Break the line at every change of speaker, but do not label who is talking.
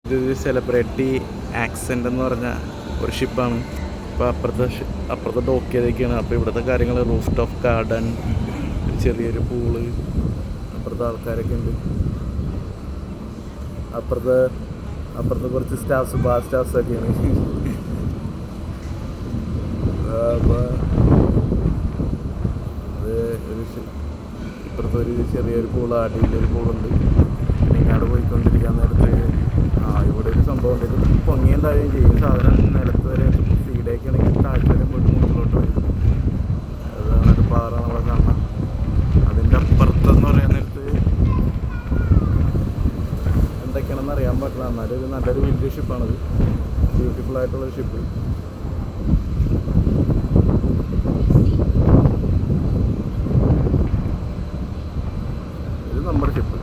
ഇതൊരു celebrity accent എന്ന് പറഞ്ഞ ഒരു ഷിപ്പാണ്. ഇപ്പോൾ അപ്പുറത്തെ ഡോക്ക് ചെയ്തൊക്കെയാണ്. അപ്പോൾ ഇവിടുത്തെ കാര്യങ്ങൾ റൂഫ് ടോപ്പ് ഗാർഡൻ, ചെറിയൊരു പൂള്, അപ്പുറത്തെ ആൾക്കാരൊക്കെ ഉണ്ട്. അപ്പുറത്ത് കുറച്ച് സ്റ്റാഫ്സൊക്കെയാണ്. അപ്പോൾ ഇപ്പുറത്തെ ഒരു ചെറിയൊരു പൂള്, അടിയിലൊരു പൂളുണ്ട്. ഇങ്ങോട്ട് പോയിക്കൊണ്ടിരിക്കാൻ നേരത്ത് ഇവിടെ ഒരു സംഭവം ഉണ്ട്. ഇത് പൊങ്ങിയും താഴെയും ചെയ്യും. സാധനം നിലത്ത് വരെ സീഡൊക്കെ ആണെങ്കിൽ താഴ്ച വരെ പോയിട്ട് മുകളിലോട്ട് വരും. അതാണ് ഒരു പാറ നമ്മളെ കാണാം. അതിൻ്റെ അപ്പുറത്തെന്ന് പറയാൻ നേരത്ത് എന്തൊക്കെയാണെന്ന് അറിയാൻ പറ്റില്ല. എന്നാലും ഒരു നല്ലൊരു വലിയ ഷിപ്പാണത്. ബ്യൂട്ടിഫുൾ ആയിട്ടുള്ളൊരു ഷിപ്പ്. ഇത് നമ്മുടെ ഷിപ്പ്.